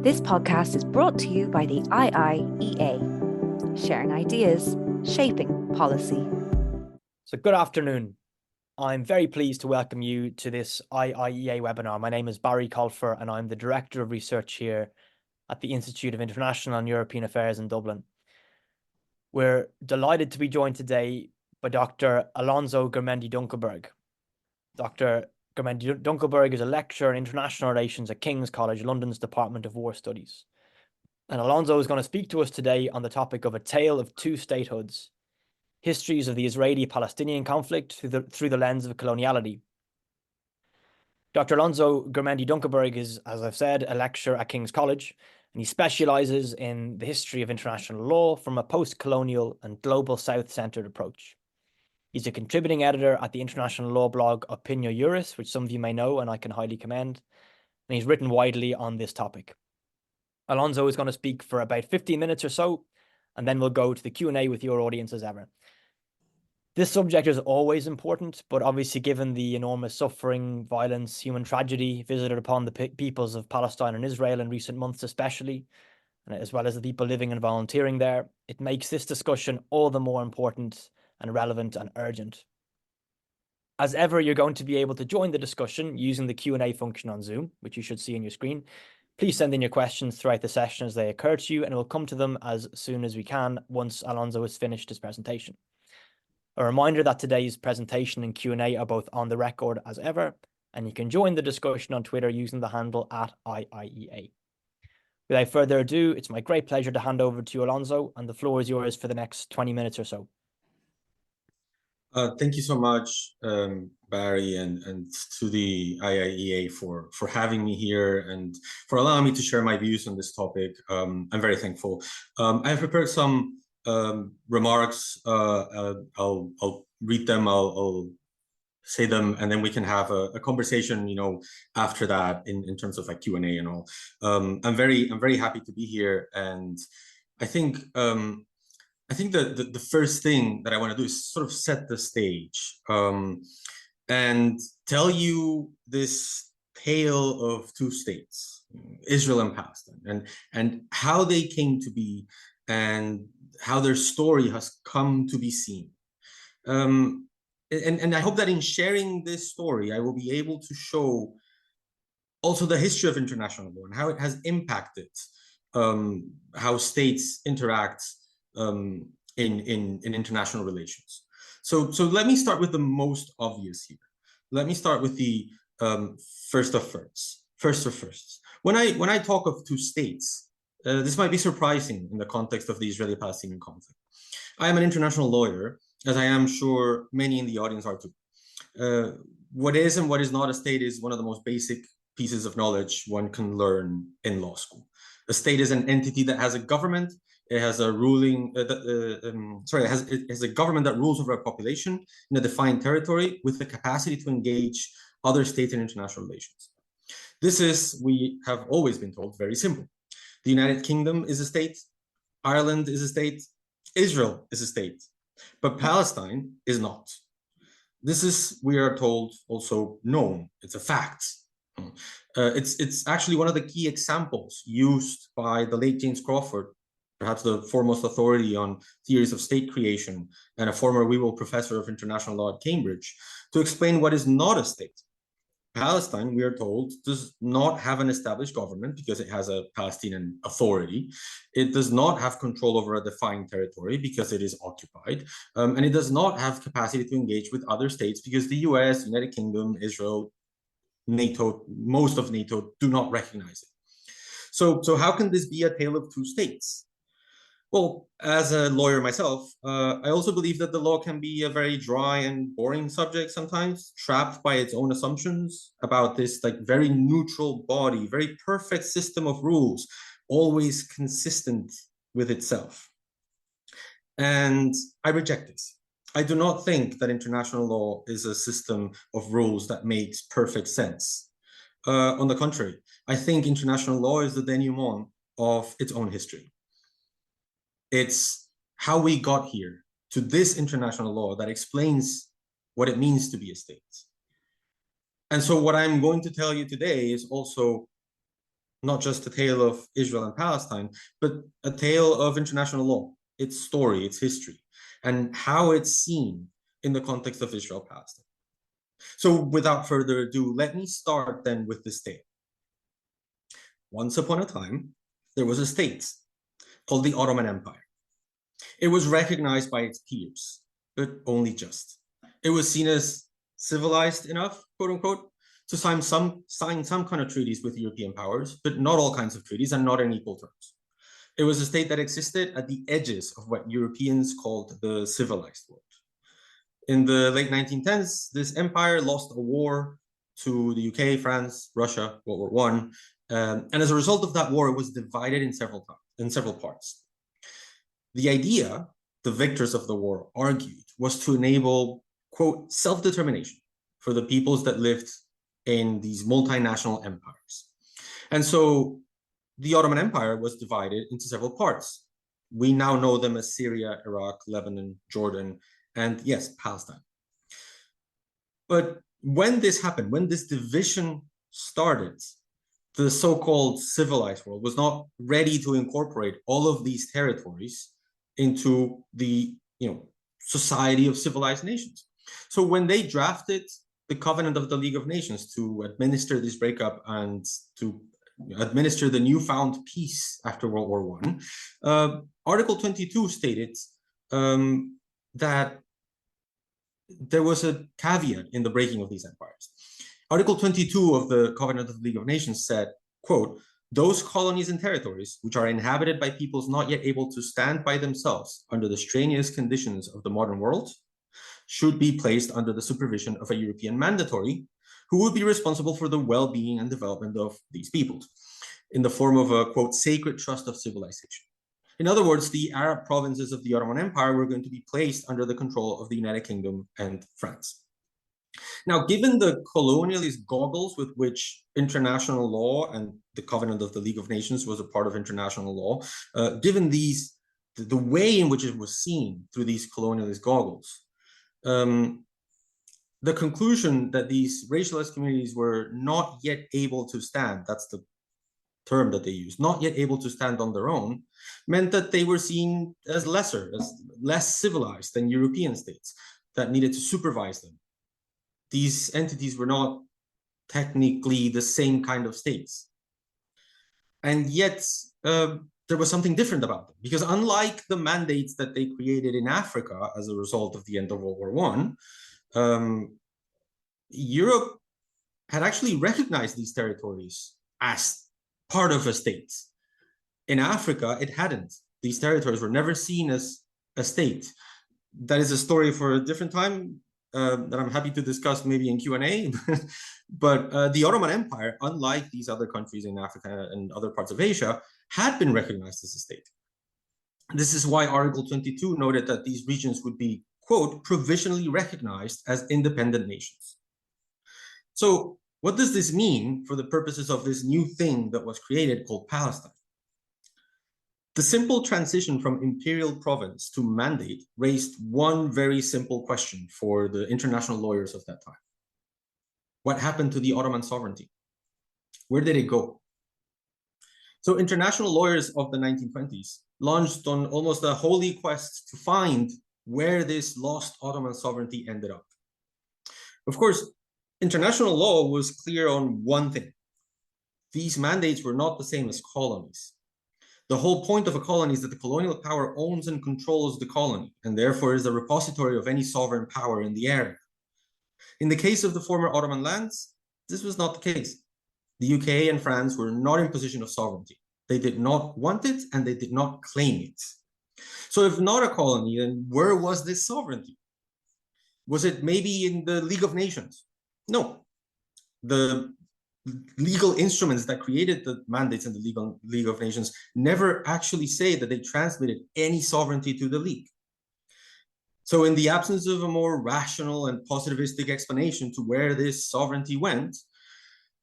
This podcast is brought to you by the IIEA, sharing ideas, shaping policy. So good afternoon. I'm very pleased to welcome you to this IIEA webinar. My name is Barry Colfer and I'm the Director of Research here at the Institute of International and European Affairs in Dublin. We're delighted to be joined today by Dr. Alonso Gurmendi Dunkelberg. Dr. Gurmendi Dunkelberg is a lecturer in international relations at King's College London's Department of War Studies. And Alonso is going to speak to us today on the topic of a tale of two statehoods, histories of the Israeli-Palestinian conflict through the lens of coloniality. Dr. Alonso Gurmendi Dunkelberg is, as I've said, a lecturer at King's College, and he specialises in the history of international law from a post-colonial and global South-centred approach. He's a contributing editor at the international law blog Opinio Juris, which some of you may know and I can highly commend, and he's written widely on this topic. Alonso is going to speak for about 15 minutes or so, and then we'll go to the Q&A with your audience as ever. This subject is always important, but obviously given the enormous suffering, violence, human tragedy visited upon the peoples of Palestine and Israel in recent months especially, as well as the people living and volunteering there, it makes this discussion all the more important and relevant and urgent. As ever, you're going to be able to join the discussion using the Q&A function on Zoom, which you should see on your screen. Please send in your questions throughout the session as they occur to you, and we'll come to them as soon as we can once Alonso has finished his presentation. A reminder that today's presentation and Q&A are both on the record as ever, and you can join the discussion on Twitter using the handle @IIEA. Without further ado, it's my great pleasure to hand over to you, Alonso, and the floor is yours for the next 20 minutes or so. Thank you so much, Barry, and to the IIEA for having me here and for allowing me to share my views on this topic. I'm very thankful. I have prepared some remarks. I'll read them. I'll say them, and then we can have a conversation, after that in terms of like Q&A and all. I'm very happy to be here, and I think the first thing that I want to do is sort of set the stage and tell you this tale of two states, Israel and Palestine, and how they came to be and how their story has come to be seen. And I hope that in sharing this story, I will be able to show also the history of international law and how it has impacted how states interact in international relations. So let me start with the most obvious here. Let me start with the first of firsts. When I talk of two states, this might be surprising in the context of the Israeli-Palestinian conflict. I am an international lawyer, as I am sure many in the audience are too. What is and what is not a state is one of the most basic pieces of knowledge one can learn in law school. A state is an entity that has a government. It has a it has a government that rules over a population in a defined territory with the capacity to engage other states in international relations. This is, we have always been told, very simple. The United Kingdom is a state, Ireland is a state, Israel is a state, but Palestine is not. This is, we are told, also known. It's a fact. It's actually one of the key examples used by the late James Crawford, perhaps the foremost authority on theories of state creation and a former Weevil professor of international law at Cambridge, to explain what is not a state. Palestine, we are told, does not have an established government because it has a Palestinian authority. It does not have control over a defined territory because it is occupied. And it does not have capacity to engage with other states because the US, United Kingdom, Israel, NATO, most of NATO do not recognize it. So how can this be a tale of two states? Well, as a lawyer myself, I also believe that the law can be a very dry and boring subject sometimes, trapped by its own assumptions about this like very neutral body, very perfect system of rules, always consistent with itself. And I reject this. I do not think that international law is a system of rules that makes perfect sense. On the contrary, I think international law is the denouement of its own history. It's how we got here to this international law that explains what it means to be a state. And so what I'm going to tell you today is also not just a tale of Israel and Palestine, but a tale of international law, its story, its history, and how it's seen in the context of Israel-Palestine. So without further ado, let me start then with this tale. Once upon a time, there was a state called the Ottoman Empire. It was recognized by its peers, but only just. It was seen as civilized enough, quote unquote, to sign some kind of treaties with European powers, but not all kinds of treaties and not in equal terms. It was a state that existed at the edges of what Europeans called the civilized world. In the late 1910s, this empire lost a war to the UK, France, Russia, World War I. And as a result of that war, it was divided in several parts. The idea, the victors of the war argued, was to enable, quote, self-determination for the peoples that lived in these multinational empires. And so the Ottoman Empire was divided into several parts. We now know them as Syria, Iraq, Lebanon, Jordan, and yes, Palestine. But when this happened, when this division started, the so-called civilized world was not ready to incorporate all of these territories into the society of civilized nations. So when they drafted the Covenant of the League of Nations to administer this breakup and to administer the newfound peace after World War I, Article 22 stated that there was a caveat in the breaking of these empires. Article 22 of the Covenant of the League of Nations said, quote, "Those colonies and territories which are inhabited by peoples not yet able to stand by themselves under the strenuous conditions of the modern world should be placed under the supervision of a European mandatory who would be responsible for the well-being and development of these peoples in the form of a, quote, sacred trust of civilization." In other words, the Arab provinces of the Ottoman Empire were going to be placed under the control of the United Kingdom and France. Now, given the colonialist goggles with which international law and the Covenant of the League of Nations was a part of international law, given the way in which it was seen through these colonialist goggles, the conclusion that these racialized communities were not yet able to stand, that's the term that they used, not yet able to stand on their own, meant that they were seen as less civilized than European states that needed to supervise them. These entities were not technically the same kind of states. And yet, there was something different about them, because unlike the mandates that they created in Africa as a result of the end of World War I, Europe had actually recognized these territories as part of a state. In Africa, it hadn't. These territories were never seen as a state. That is a story for a different time that I'm happy to discuss maybe in Q&A. But the Ottoman Empire, unlike these other countries in Africa and other parts of Asia, had been recognized as a state. This is why Article 22 noted that these regions would be, quote, provisionally recognized as independent nations. So what does this mean for the purposes of this new thing that was created called Palestine? The simple transition from imperial province to mandate raised one very simple question for the international lawyers of that time. What happened to the Ottoman sovereignty? Where did it go? So international lawyers of the 1920s launched on almost a holy quest to find where this lost Ottoman sovereignty ended up. Of course, international law was clear on one thing. These mandates were not the same as colonies. The whole point of a colony is that the colonial power owns and controls the colony, and therefore is the repository of any sovereign power in the area. In the case of the former Ottoman lands, this was not the case. The UK and France were not in position of sovereignty. They did not want it, and they did not claim it. So if not a colony, then where was this sovereignty? Was it maybe in the League of Nations? No. The legal instruments that created the mandates in the League of Nations never actually say that they transmitted any sovereignty to the League. So in the absence of a more rational and positivistic explanation to where this sovereignty went,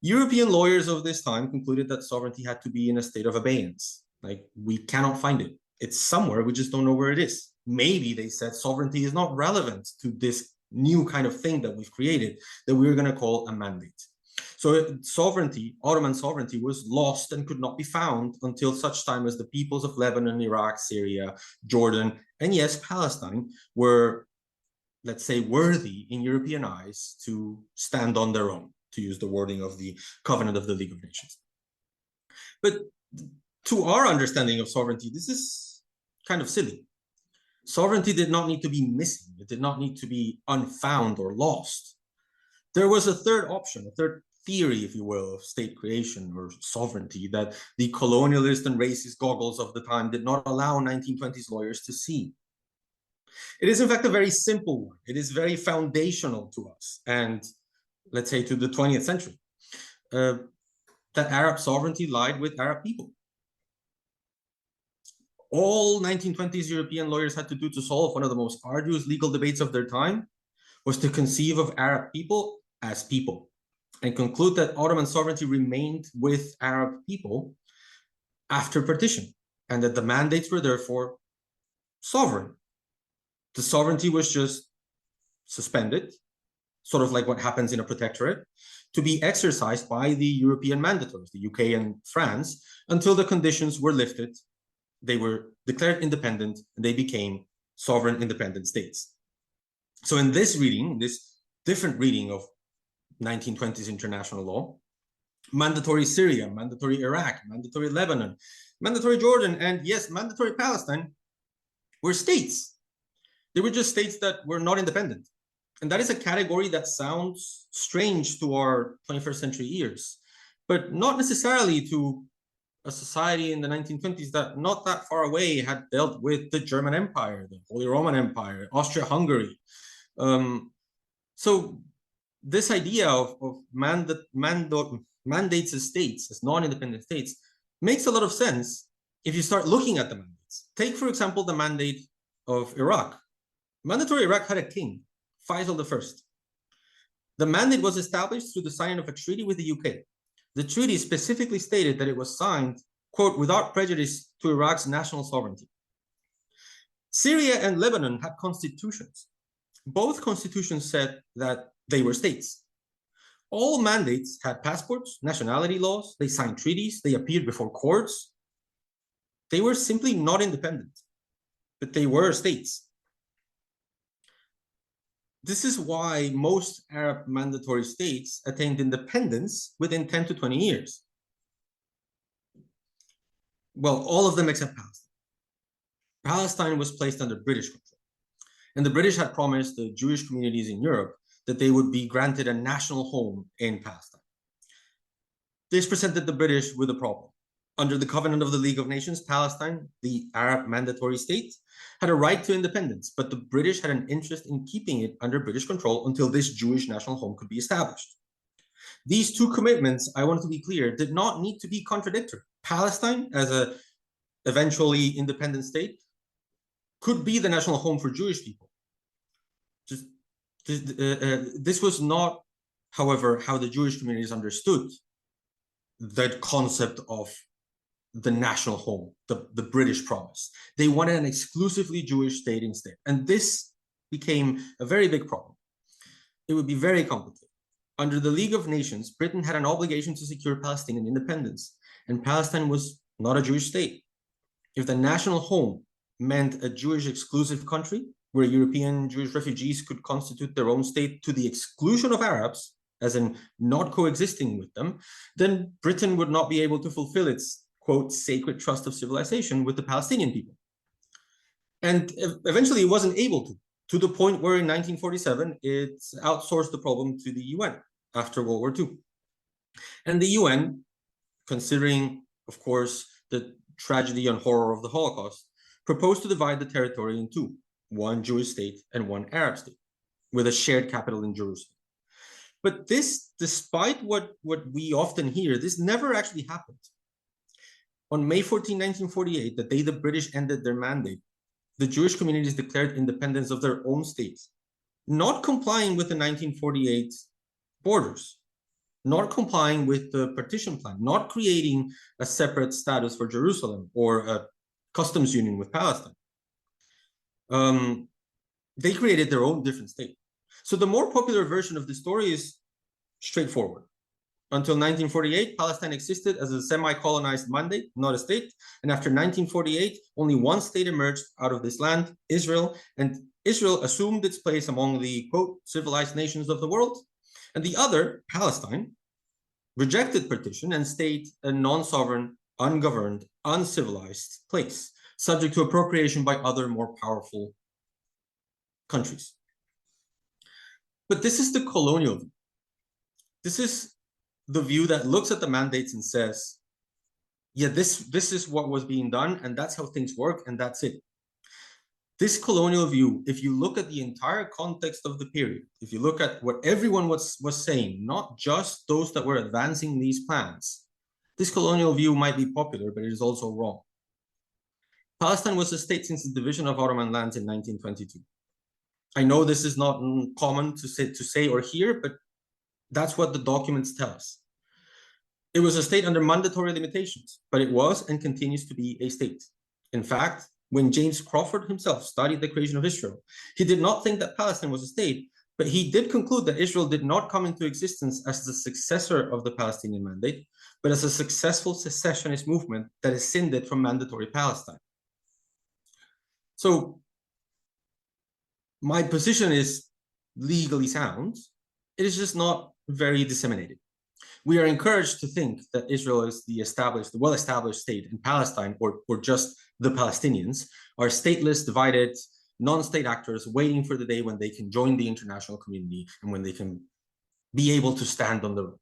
European lawyers of this time concluded that sovereignty had to be in a state of abeyance. Like, we cannot find it. It's somewhere, we just don't know where it is. Maybe they said sovereignty is not relevant to this new kind of thing that we've created that we're going to call a mandate. So sovereignty, Ottoman sovereignty, was lost and could not be found until such time as the peoples of Lebanon, Iraq, Syria, Jordan, and yes, Palestine were, let's say, worthy in European eyes to stand on their own, to use the wording of the Covenant of the League of Nations. But to our understanding of sovereignty, this is kind of silly. Sovereignty did not need to be missing. It did not need to be unfound or lost. There was a third option, a third theory, if you will, of state creation or sovereignty that the colonialist and racist goggles of the time did not allow 1920s lawyers to see. It is, in fact, a very simple one. It is very foundational to us and, let's say, to the 20th century, that Arab sovereignty lied with Arab people. All 1920s European lawyers had to do to solve one of the most arduous legal debates of their time was to conceive of Arab people as people and conclude that Ottoman sovereignty remained with Arab people after partition and that the mandates were therefore sovereign. The sovereignty was just suspended, sort of like what happens in a protectorate, to be exercised by the European mandatories, the UK and France, until the conditions were lifted. They were declared independent and they became sovereign independent states. So in this reading, this different reading of 1920s international law, mandatory Syria, mandatory Iraq, mandatory Lebanon, mandatory Jordan, and yes, mandatory Palestine were states. They were just states that were not independent. And that is a category that sounds strange to our 21st century ears, but not necessarily to a society in the 1920s that not that far away had dealt with the German Empire, the Holy Roman Empire, Austria-Hungary. So this idea of mandates as states, as non-independent states, makes a lot of sense if you start looking at the mandates. Take, for example, the mandate of Iraq. Mandatory Iraq had a king, Faisal I. The mandate was established through the signing of a treaty with the UK. The treaty specifically stated that it was signed, quote, without prejudice to Iraq's national sovereignty. Syria and Lebanon had constitutions. Both constitutions said that they were states. All mandates had passports, nationality laws, they signed treaties, they appeared before courts. They were simply not independent, but they were states. This is why most Arab mandatory states attained independence within 10 to 20 years. Well, all of them except Palestine. Palestine was placed under British control. And the British had promised the Jewish communities in Europe that they would be granted a national home in Palestine. This presented the British with a problem. Under the Covenant of the League of Nations, Palestine, the Arab mandatory state, had a right to independence, but the British had an interest in keeping it under British control until this Jewish national home could be established. These two commitments, I want to be clear, did not need to be contradictory. Palestine, as an eventually independent state, could be the national home for Jewish people. This was not, however, how the Jewish communities understood the concept of the national home, the British promise. They wanted an exclusively Jewish state instead. And this became a very big problem. It would be very complicated. Under the League of Nations, Britain had an obligation to secure Palestinian independence, and Palestine was not a Jewish state. If the national home meant a Jewish exclusive country, where European Jewish refugees could constitute their own state to the exclusion of Arabs, as in not coexisting with them, then Britain would not be able to fulfill its, quote, sacred trust of civilization with the Palestinian people. And eventually it wasn't able to the point where in 1947, it outsourced the problem to the UN after World War II. And the UN, considering, of course, the tragedy and horror of the Holocaust, proposed to divide the territory in two, one Jewish state and one Arab state, with a shared capital in Jerusalem. But this, despite what we often hear, this never actually happened. On May 14, 1948, the day the British ended their mandate, the Jewish communities declared independence of their own states, not complying with the 1948 borders, not complying with the partition plan, not creating a separate status for Jerusalem or a customs union with Palestine. They created their own different state. So the more popular version of the story is straightforward. Until 1948, Palestine existed as a semi-colonized mandate, not a state. And after 1948, only one state emerged out of this land, Israel. And Israel assumed its place among the, quote, civilized nations of the world. And the other, Palestine, rejected partition and stayed a non-sovereign, ungoverned, uncivilized place, subject to appropriation by other more powerful countries. But this is the colonial view. This is the view that looks at the mandates and says, yeah, this is what was being done, and that's how things work, and that's it. This colonial view, if you look at the entire context of the period, if you look at what everyone was saying, not just those that were advancing these plans, this colonial view might be popular, but it is also wrong. Palestine was a state since the division of Ottoman lands in 1922. I know this is not common to say or hear, but that's what the documents tell us. It was a state under mandatory limitations, but it was and continues to be a state. In fact, when James Crawford himself studied the creation of Israel, he did not think that Palestine was a state, but he did conclude that Israel did not come into existence as the successor of the Palestinian mandate, but as a successful secessionist movement that ascended from Mandatory Palestine. So my position is legally sound. It is just not very disseminated. We are encouraged to think that Israel is the well-established state, and Palestine, or just the Palestinians, are stateless, divided, non-state actors waiting for the day when they can join the international community and when they can be able to stand on their own.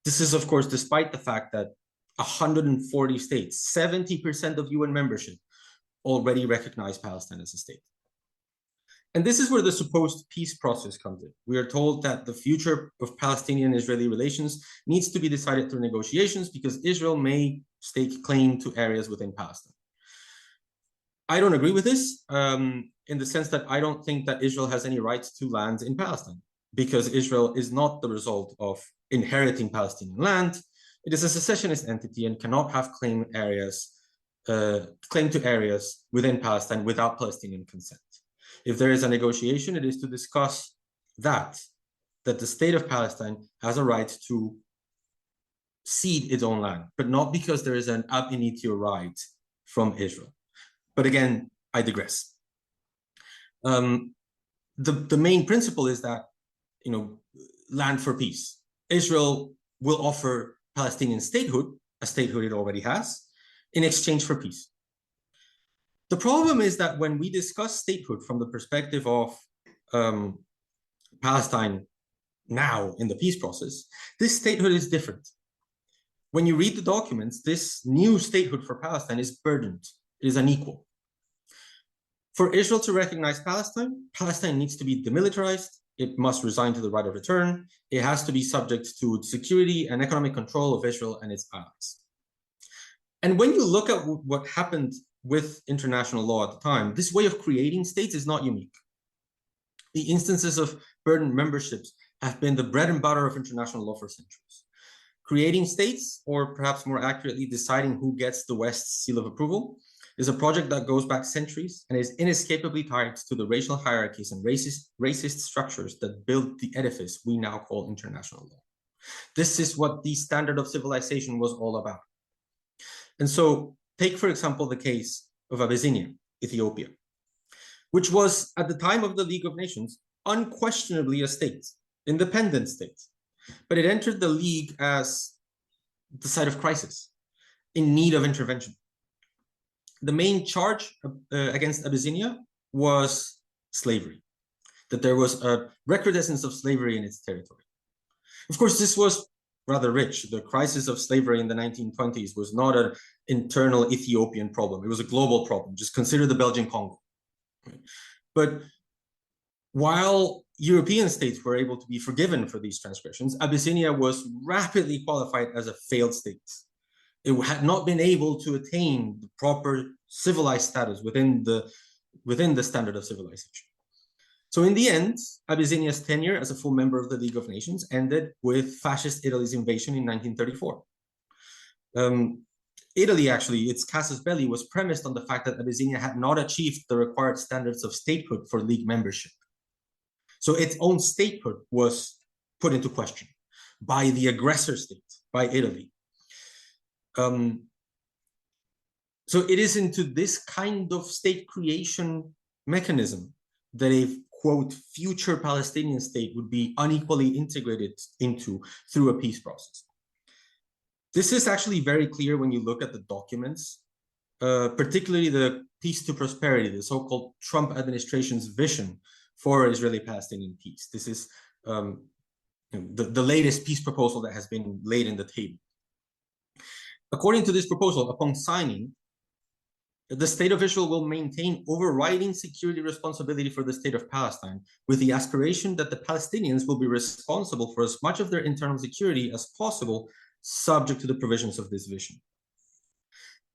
This is, of course, despite the fact that 140 states, 70% of UN membership, already recognize Palestine as a state. And this is where the supposed peace process comes in. We are told that the future of Palestinian-Israeli relations needs to be decided through negotiations because Israel may stake claim to areas within Palestine. I don't agree with this in the sense that I don't think that Israel has any rights to lands in Palestine because Israel is not the result of inheriting Palestinian land. It is a secessionist entity and cannot have claim to areas within Palestine without Palestinian consent. If there is a negotiation, it is to discuss that the state of Palestine has a right to cede its own land, but not because there is an ab initio right from Israel. But again, I digress. The main principle is that, land for peace. Israel will offer Palestinian statehood, a statehood it already has, in exchange for peace. The problem is that when we discuss statehood from the perspective of Palestine now in the peace process, this statehood is different. When you read the documents, this new statehood for Palestine is burdened, it is unequal. For Israel to recognize Palestine, Palestine needs to be demilitarized, it must resign to the right of return, it has to be subject to security and economic control of Israel and its allies. And when you look at what happened with international law at the time, this way of creating states is not unique. The instances of burdened memberships have been the bread and butter of international law for centuries. Creating states, or perhaps more accurately, deciding who gets the West's seal of approval, is a project that goes back centuries and is inescapably tied to the racial hierarchies and racist structures that build the edifice we now call international law. This is what the standard of civilization was all about. And so, take, for example, the case of Abyssinia, Ethiopia, which was, at the time of the League of Nations, unquestionably a state, independent state. But it entered the League as the site of crisis, in need of intervention. The main charge against Abyssinia was slavery, that there was a recrudescence of slavery in its territory. Of course, this was rather rich. The crisis of slavery in the 1920s was not an internal Ethiopian problem. It was a global problem. Just consider the Belgian Congo. But while European states were able to be forgiven for these transgressions, Abyssinia was rapidly qualified as a failed state. It had not been able to attain the proper civilized status within the standard of civilization. So in the end, Abyssinia's tenure as a full member of the League of Nations ended with fascist Italy's invasion in 1934. Italy, actually, its casus belli was premised on the fact that Abyssinia had not achieved the required standards of statehood for League membership. So its own statehood was put into question. by the aggressor state, by Italy. So it is into this kind of state creation mechanism that a, quote, future Palestinian state would be unequally integrated into through a peace process. This is actually very clear when you look at the documents, particularly the Peace to Prosperity, the so-called Trump administration's vision for Israeli-Palestinian peace. This is the latest peace proposal that has been laid on the table. According to this proposal, upon signing, the state of Israel will maintain overriding security responsibility for the state of Palestine, with the aspiration that the Palestinians will be responsible for as much of their internal security as possible, subject to the provisions of this vision.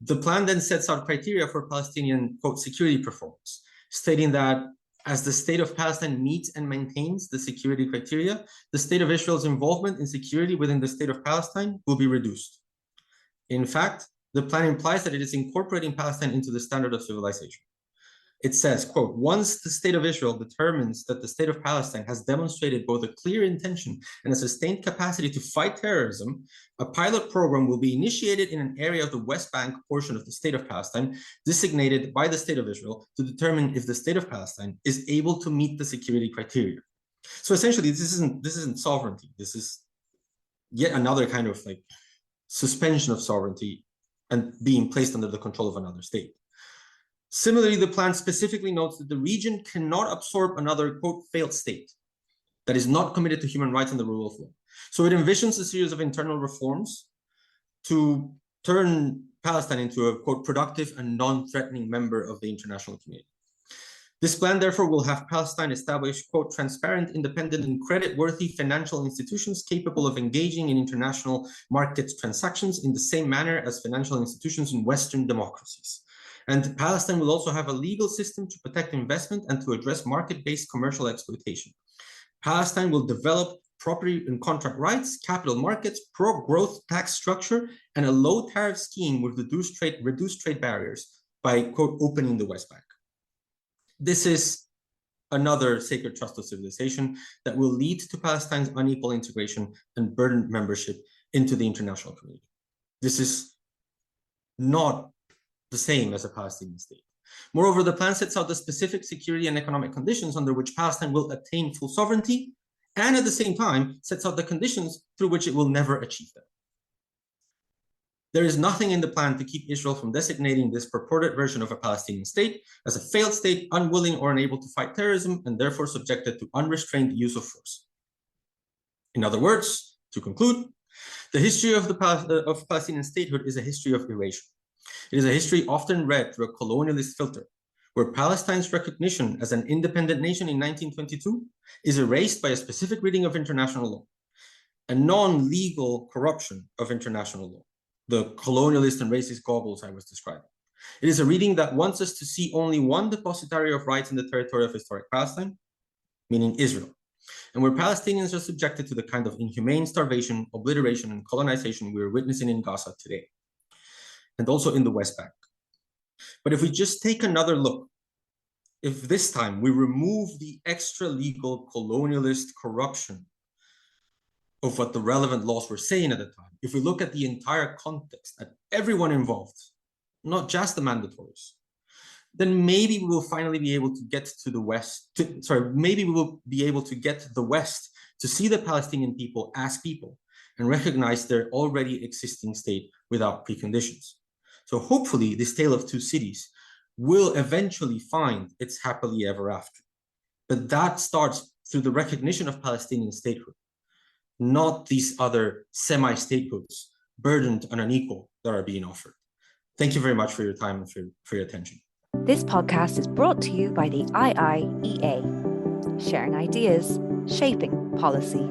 The plan then sets out criteria for Palestinian, quote, security performance, stating that as the state of Palestine meets and maintains the security criteria, the state of Israel's involvement in security within the state of Palestine will be reduced. In fact, the plan implies that it is incorporating Palestine into the standard of civilization. It says, quote, once the state of Israel determines that the state of Palestine has demonstrated both a clear intention and a sustained capacity to fight terrorism, a pilot program will be initiated in an area of the West Bank portion of the state of Palestine, designated by the state of Israel, to determine if the state of Palestine is able to meet the security criteria. So essentially, this isn't sovereignty. This is yet another kind of like suspension of sovereignty and being placed under the control of another state. Similarly, the plan specifically notes that the region cannot absorb another, quote, failed state that is not committed to human rights and the rule of law. So it envisions a series of internal reforms to turn Palestine into a, quote, productive and non-threatening member of the international community. This plan, therefore, will have Palestine establish, quote, transparent, independent, and credit-worthy financial institutions capable of engaging in international market transactions in the same manner as financial institutions in Western democracies. And Palestine will also have a legal system to protect investment and to address market-based commercial exploitation. Palestine will develop property and contract rights, capital markets, pro-growth tax structure, and a low-tariff scheme with reduced trade barriers by, quote, opening the West Bank. This is another sacred trust of civilization that will lead to Palestine's unequal integration and burdened membership into the international community. This is not the same as a Palestinian state. Moreover, the plan sets out the specific security and economic conditions under which Palestine will attain full sovereignty, and at the same time sets out the conditions through which it will never achieve them. There is nothing in the plan to keep Israel from designating this purported version of a Palestinian state as a failed state, unwilling or unable to fight terrorism, and therefore subjected to unrestrained use of force. In other words, to conclude, the history of Palestinian statehood is a history of erasure. It is a history often read through a colonialist filter, where Palestine's recognition as an independent nation in 1922 is erased by a specific reading of international law, a non-legal corruption of international law, the colonialist and racist goggles I was describing. It is a reading that wants us to see only one depositary of rights in the territory of historic Palestine, meaning Israel, and where Palestinians are subjected to the kind of inhumane starvation, obliteration, and colonization we are witnessing in Gaza today, and also in the West Bank. But if we just take another look, if this time we remove the extra-legal colonialist corruption of what the relevant laws were saying at the time, if we look at the entire context, at everyone involved, not just the mandatories, then maybe we will finally be able to get to the West, maybe we will be able to get the West to see the Palestinian people as people and recognize their already existing state without preconditions. So hopefully this tale of two cities will eventually find its happily ever after. But that starts through the recognition of Palestinian statehood, not these other semi-statehoods burdened and unequal that are being offered. Thank you very much for your time and for your attention. This podcast is brought to you by the IIEA, sharing ideas, shaping policy.